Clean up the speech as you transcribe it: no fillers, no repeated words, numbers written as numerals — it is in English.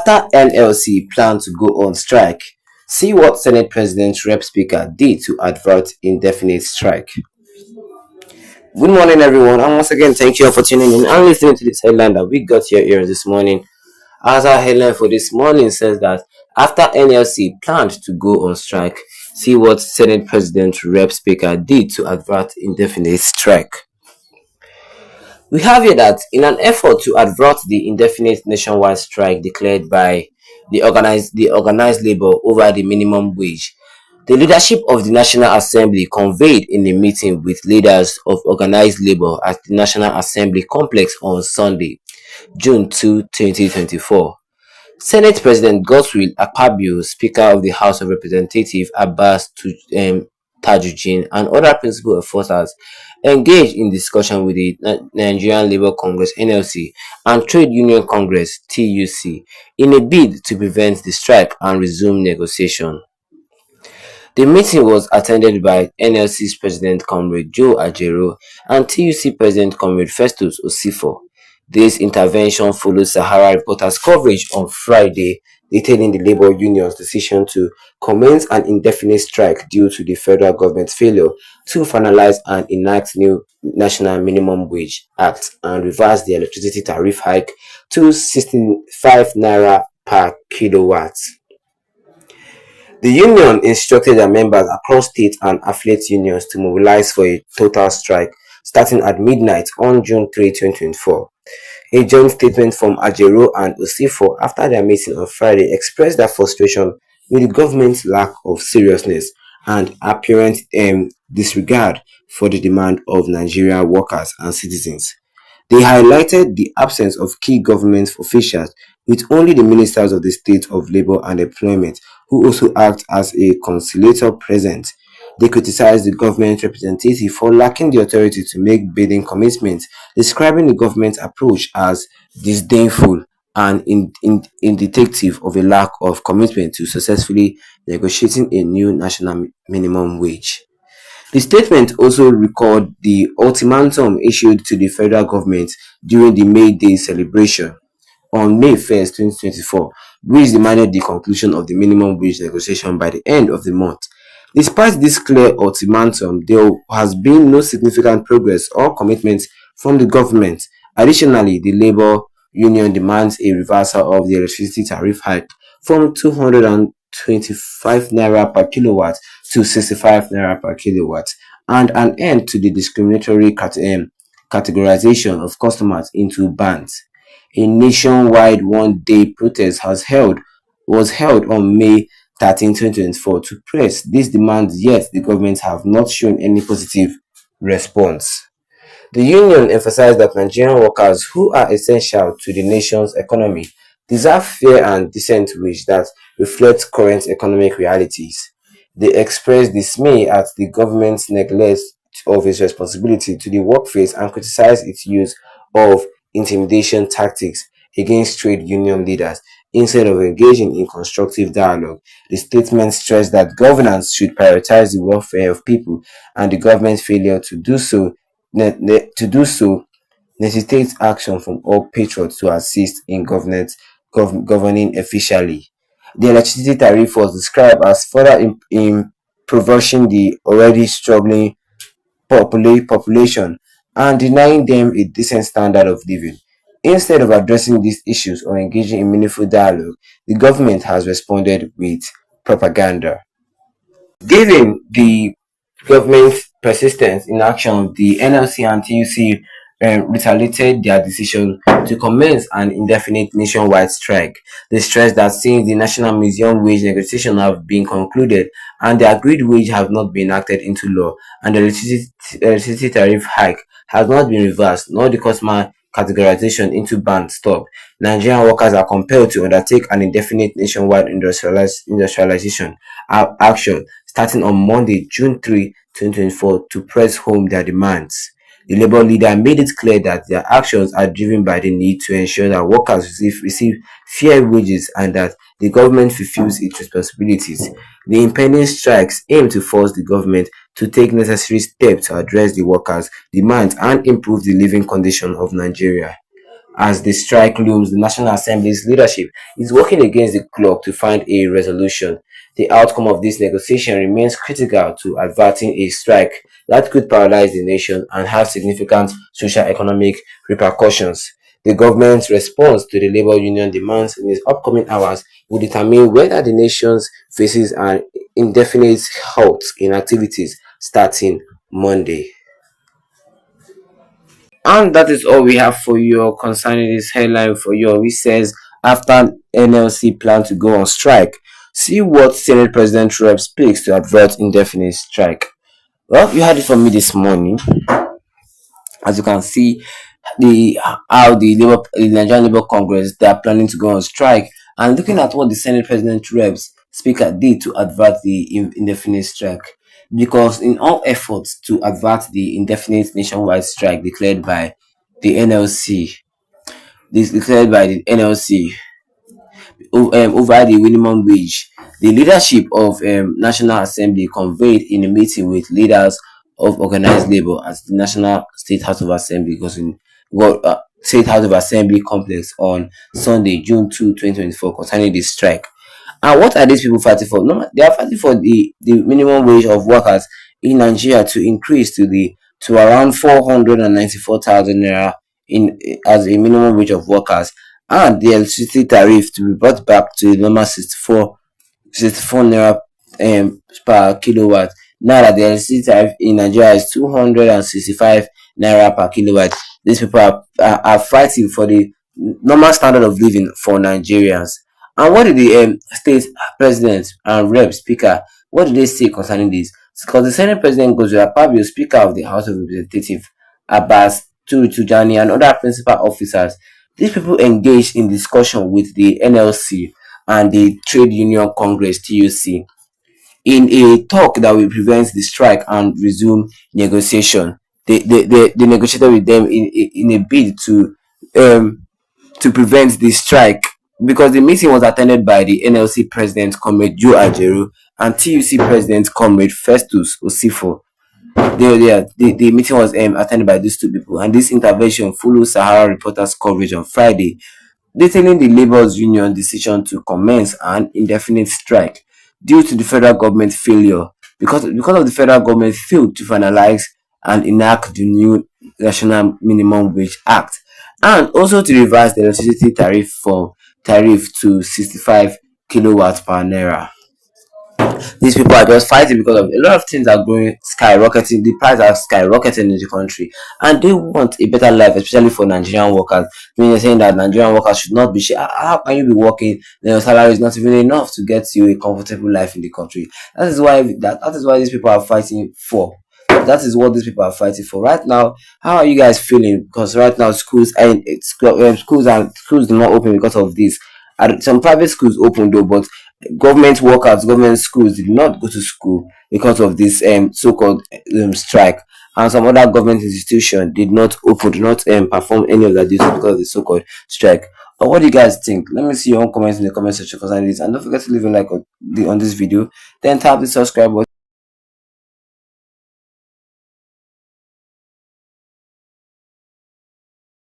After NLC planned to go on strike, see what Senate President Rep Speaker did to avert indefinite strike. Good morning, everyone, and once again, thank you all for tuning in and listening to this headline that we got your ears this morning. As our headline for this morning says that after NLC planned to go on strike, see what Senate President Rep Speaker did to avert indefinite strike. We have here that in an effort to avert the indefinite nationwide strike declared by the organized labor over the minimum wage, the leadership of the National Assembly convened in a meeting with leaders of organized labor at the National Assembly complex on Sunday, June 2, 2024. Senate President Godswill Akpabio, Speaker of the House of Representatives Abbas Tajuddin, and other principal enforcers engaged in discussion with the Nigerian Labour Congress (NLC) and Trade Union Congress (TUC) in a bid to prevent the strike and resume negotiation. The meeting was attended by NLC's President Comrade Joe Ajero and TUC President Comrade Festus Osifo. This intervention follows Sahara Reporters' coverage on Friday detailing the labor union's decision to commence an indefinite strike due to the federal government's failure to finalize and enact new National Minimum Wage Act and reverse the electricity tariff hike to 65 naira per kilowatt. The union instructed their members across state and affiliate unions to mobilize for a total strike starting at midnight on June 3, 2024. A joint statement from Ajero and Osifo after their meeting on Friday expressed their frustration with the government's lack of seriousness and apparent disregard for the demand of Nigerian workers and citizens. They highlighted the absence of key government officials, with only the ministers of the State of Labour and Employment, who also act as a conciliator, present. They criticized the government representative for lacking the authority to make bidding commitments, describing the government's approach as disdainful and indicative of a lack of commitment to successfully negotiating a new national minimum wage. The statement also recalled the ultimatum issued to the federal government during the May Day celebration on May 1st, 2024, which demanded the conclusion of the minimum wage negotiation by the end of the month. Despite this clear ultimatum, there has been no significant progress or commitment from the government. Additionally, the labor union demands a reversal of the electricity tariff hike from 225 naira per kilowatt to 65 naira per kilowatt, and an end to the discriminatory categorization of customers into bands. A nationwide one-day protest was held on May 13, 2024 to press these demands, yet the government have not shown any positive response. The union emphasized that Nigerian workers, who are essential to the nation's economy, deserve fair and decent wage that reflects current economic realities. They expressed dismay at the government's neglect of its responsibility to the workforce and criticized its use of intimidation tactics against trade union leaders instead of engaging in constructive dialogue. The statement stressed that governance should prioritize the welfare of people, and the government's failure to do so necessitates action from all patriots to assist in governing efficiently. The electricity tariff was described as further impoverishing the already struggling population and denying them a decent standard of living. Instead of addressing these issues or engaging in meaningful dialogue, the government has responded with propaganda. Given the government's persistence in action, the NLC and TUC retaliated their decision to commence an indefinite nationwide strike. They stressed that since the National Museum wage negotiation have been concluded and the agreed wage have not been enacted into law, and the electricity tariff hike has not been reversed, nor the customer categorization into band stopped, Nigerian workers are compelled to undertake an indefinite nationwide industrialization action starting on Monday, June 3, 2024, to press home their demands. The labor leader made it clear that their actions are driven by the need to ensure that workers receive fair wages and that the government fulfills its responsibilities. The impending strikes aim to force the government to take necessary steps to address the workers' demands and improve the living condition of Nigeria. As the strike looms, the National Assembly's leadership is working against the clock to find a resolution. The outcome of this negotiation remains critical to averting a strike that could paralyze the nation and have significant socio-economic repercussions. The government's response to the labor union demands in its upcoming hours will determine whether the nation faces an indefinite halt in activities starting Monday. And that is all we have for you concerning this headline for you, which says after NLC plan to go on strike, see what Senate President Rep speaks to avert indefinite strike. Well, you heard it from me this morning. As you can see, the how the Nigerian Labour Congress, they are planning to go on strike, and looking at what the Senate President Reps Speaker did to avert the indefinite strike. Because in all efforts to avert the indefinite nationwide strike declared by the NLC over the minimum wage. The leadership of National Assembly conveyed in a meeting with leaders of organized labor at the National State House of Assembly, State House of Assembly complex on Sunday, June 2, 2024, concerning the strike. And what are these people fighting for? No, they are fighting for the minimum wage of workers in Nigeria to increase to around 494,000 naira in as a minimum wage of workers, and the electricity tariff to be brought back to the normal 64 naira per kilowatt. Now that the electricity tariff in Nigeria is 265 naira per kilowatt, these people are fighting for the normal standard of living for Nigerians. And what did the state president and rep speaker, what did they say concerning this? Because the Senate President Godswill Akpabio, Speaker of the House of Representatives, Abbas Tujani, and other principal officers, these people engaged in discussion with the NLC and the Trade Union Congress (TUC) in a talk that will prevent the strike and resume negotiation. They negotiated with them in a bid to prevent the strike, because the meeting was attended by the NLC President Comrade Joe Ajeru and TUC President Comrade Festus Osifo. The meeting was attended by these two people, and this intervention follows Sahara Reporters coverage on Friday detailing the labor's union decision to commence an indefinite strike due to the federal government failure, because of the federal government failed to finalize and enact the new National Minimum Wage Act, and also to revise the electricity tariff to 65 kilowatts per naira. These people are just fighting because of a lot of things are going skyrocketing. The prices are skyrocketing in the country, and they want a better life, especially for Nigerian workers. I mean, they're saying that Nigerian workers should not be. How can you be working? Then your salary is not even enough to get you a comfortable life in the country. That is why these people are fighting for. That is what these people are fighting for right now. How are you guys feeling? Because right now schools do not open because of this. Some private schools open though, but government workers, government schools did not go to school because of this so-called strike, and some other government institution did not perform any of their duties because of the so-called strike. But what do you guys think? Let me see your own comments in the comment section concerning this, and don't forget to leave a like on this video, then tap the subscribe button.